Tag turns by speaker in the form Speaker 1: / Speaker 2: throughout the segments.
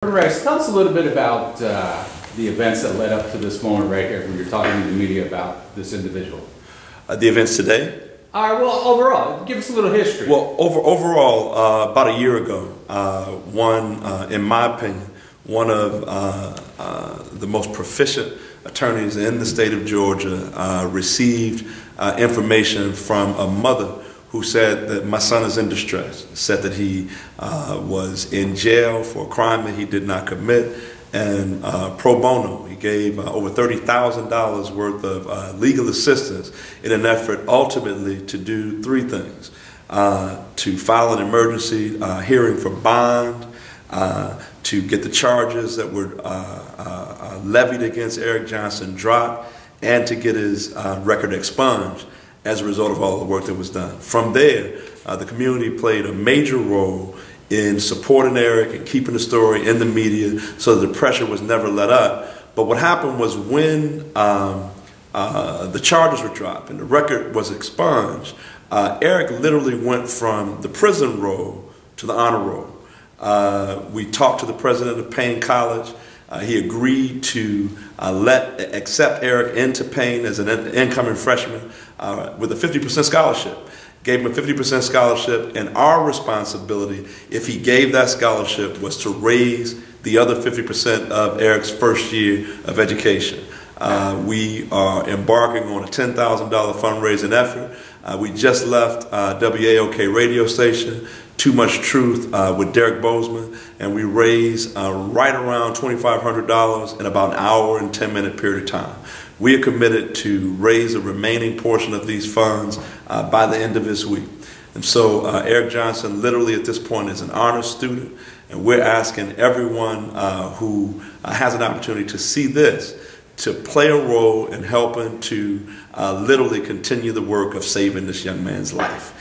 Speaker 1: Rice, tell us a little bit about the events that led up to this moment right here when you're talking to the media about this individual.
Speaker 2: The events today?
Speaker 1: Well, overall, give us a little history.
Speaker 2: Well, overall, about a year ago, in my opinion, one of the most proficient attorneys in the state of Georgia received information from a mother who said that my son is in distress, said that he was in jail for a crime that he did not commit, and pro bono, he gave over $30,000 worth of legal assistance in an effort ultimately to do three things: to file an emergency hearing for bond, to get the charges that were levied against Eric Johnson dropped, and to get his record expunged as a result of all the work that was done. From there, the community played a major role in supporting Eric and keeping the story in the media so that the pressure was never let up. But what happened was when the charges were dropped and the record was expunged, Eric literally went from the prison roll to the honor roll. We talked to the president of Paine College. He agreed to accept Eric into Paine as an incoming freshman with a 50% scholarship. Gave him a 50% scholarship, and our responsibility, if he gave that scholarship, was to raise the other 50% of Eric's first year of education. We are embarking on a $10,000 fundraising effort. We just left WAOK radio station, Too Much Truth with Derrick Bozeman, and we raised right around $2,500 in about an hour and 10-minute period of time. We are committed to raise the remaining portion of these funds by the end of this week. And so Eric Johnson literally at this point is an honors student, and we're asking everyone who has an opportunity to see this to play a role in helping to literally continue the work of saving this young man's life.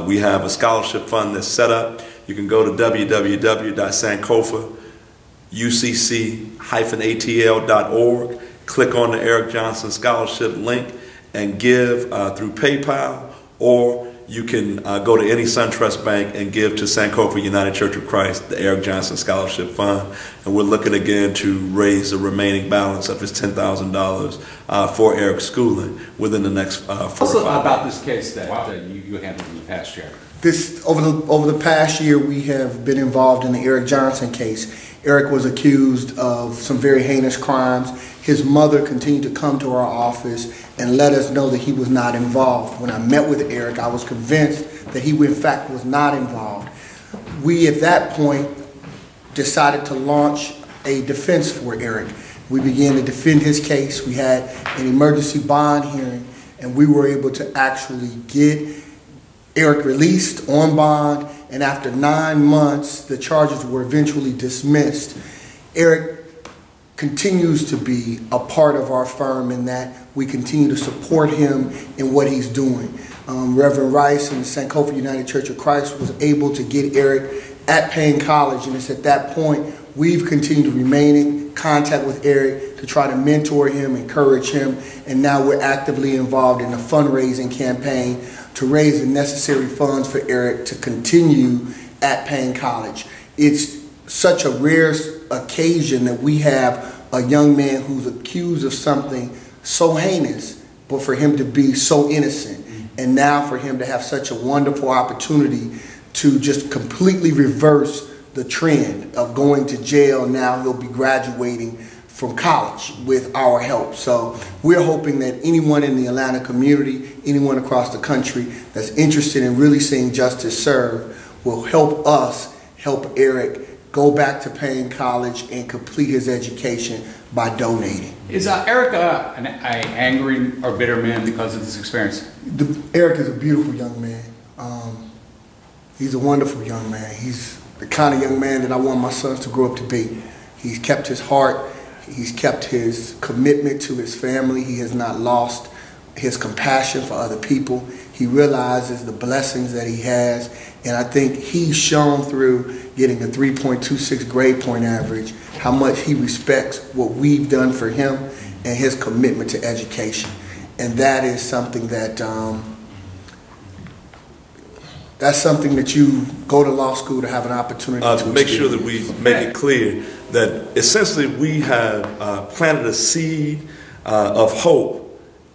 Speaker 2: We have a scholarship fund that's set up. You can go to www.Sankofa UCC-ATL.org, click on the Eric Johnson Scholarship link and give through PayPal, or you can go to any SunTrust bank and give to Sankofa United Church of Christ, the Eric Johnson Scholarship Fund. And we're looking again to raise the remaining balance of his $10,000 for Eric's schooling within the next 4 or 5
Speaker 1: Also
Speaker 2: days.
Speaker 1: about this case that you handled in the past year.
Speaker 3: Over the past year, we have been involved in the Eric Johnson case. Eric was accused of some very heinous crimes. His mother continued to come to our office and let us know that he was not involved. When I met with Eric, I was convinced that he, in fact, was not involved. We, at that point, decided to launch a defense for Eric. We began to defend his case. We had an emergency bond hearing, and we were able to actually get Eric released on bond, and after 9 months, the charges were eventually dismissed. Eric continues to be a part of our firm in that we continue to support him in what he's doing. Reverend Rice and the Sankofa United Church of Christ was able to get Eric at Paine College, and it's at that point we've continued to remain in contact with Eric to try to mentor him, encourage him, and now we're actively involved in a fundraising campaign to raise the necessary funds for Eric to continue at Paine College. It's such a rare occasion that we have a young man who's accused of something so heinous, but for him to be so innocent, and now for him to have such a wonderful opportunity to just completely reverse the trend of going to jail. Now he'll be graduating from college with our help. So we're hoping that anyone in the Atlanta community, anyone across the country that's interested in really seeing justice served will help us help Eric go back to Paine College and complete his education by donating.
Speaker 1: Is Eric an angry or bitter man because of this experience?
Speaker 3: Eric is a beautiful young man. He's a wonderful young man. He's the kind of young man that I want my sons to grow up to be. He's kept his heart. He's kept his commitment to his family. He has not lost his compassion for other people. He realizes the blessings that he has, and I think he's shown through getting a 3.26 grade point average how much he respects what we've done for him and his commitment to education. And that is something that that's something that you go to law school to have an opportunity to
Speaker 2: make sure that we make it clear that essentially we have planted a seed of hope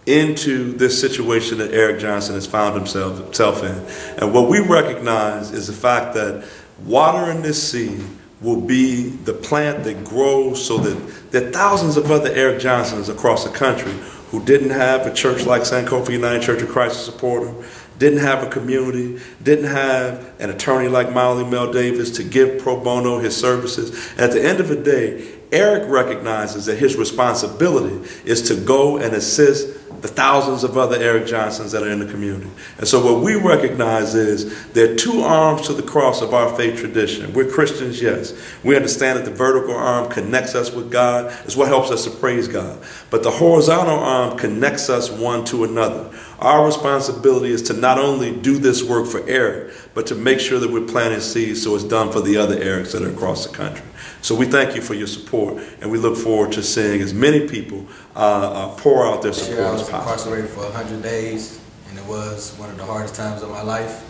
Speaker 2: into this situation that Eric Johnson has found himself in. And what we recognize is the fact that watering this seed will be the plant that grows so that there are thousands of other Eric Johnsons across the country who didn't have a church like Sankofa United Church of Christ to support them, didn't have a community, didn't have an attorney like Mawuli Mel Davis to give pro bono his services. At the end of the day, Eric recognizes that his responsibility is to go and assist the thousands of other Eric Johnsons that are in the community. And so what we recognize is there are two arms to the cross of our faith tradition. We're Christians, yes. We understand that the vertical arm connects us with God. It's what helps us to praise God. But the horizontal arm connects us one to another. Our responsibility is to not only do this work for Eric, but to make sure that we're planting seeds so it's done for the other Erics that are across the country. So we thank you for your support, and we look forward to seeing as many people pour out their support
Speaker 4: I
Speaker 2: as
Speaker 4: was
Speaker 2: possible.
Speaker 4: incarcerated for 100 days, and it was one of the hardest times of my life.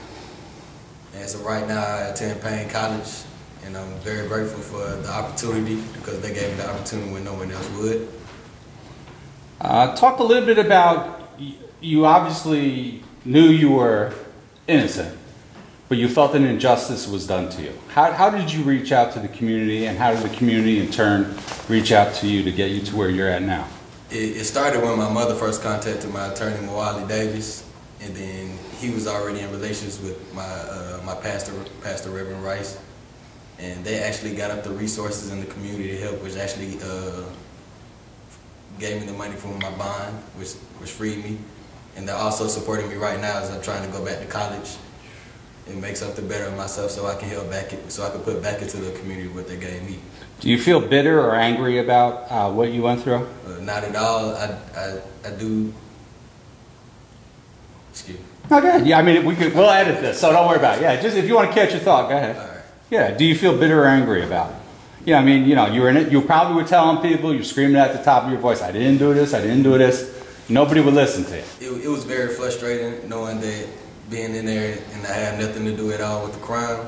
Speaker 4: And so right now I attend Paine College, and I'm very grateful for the opportunity because they gave me the opportunity when no one else would.
Speaker 1: Talk a little bit about, you obviously knew you were innocent, but you felt an injustice was done to you. How did you reach out to the community, and how did the community in turn reach out to you to get you to where you're at now?
Speaker 4: It started when my mother first contacted my attorney Mawuli Davis, and then he was already in relations with my pastor, Reverend Rice, and they actually got up the resources in the community to help, which actually gave me the money for my bond, which freed me, and they're also supporting me right now as I'm trying to go back to college and make something better of myself so I can help so I can put back into the community what they gave me.
Speaker 1: Do you feel bitter or angry about what you went through?
Speaker 4: Not at all. I do. Excuse me.
Speaker 1: Okay. Yeah, I mean, we'll edit this, so don't worry about it. Yeah, just if you want to catch your thought, go ahead.
Speaker 4: All right.
Speaker 1: Yeah. Do you feel bitter or angry about it? Yeah, I mean, you know, you were in it. You probably were telling people, you're screaming at the top of your voice, "I didn't do this. I didn't do this." Nobody would listen to you.
Speaker 4: It was very frustrating knowing that being in there and I had nothing to do at all with the crime.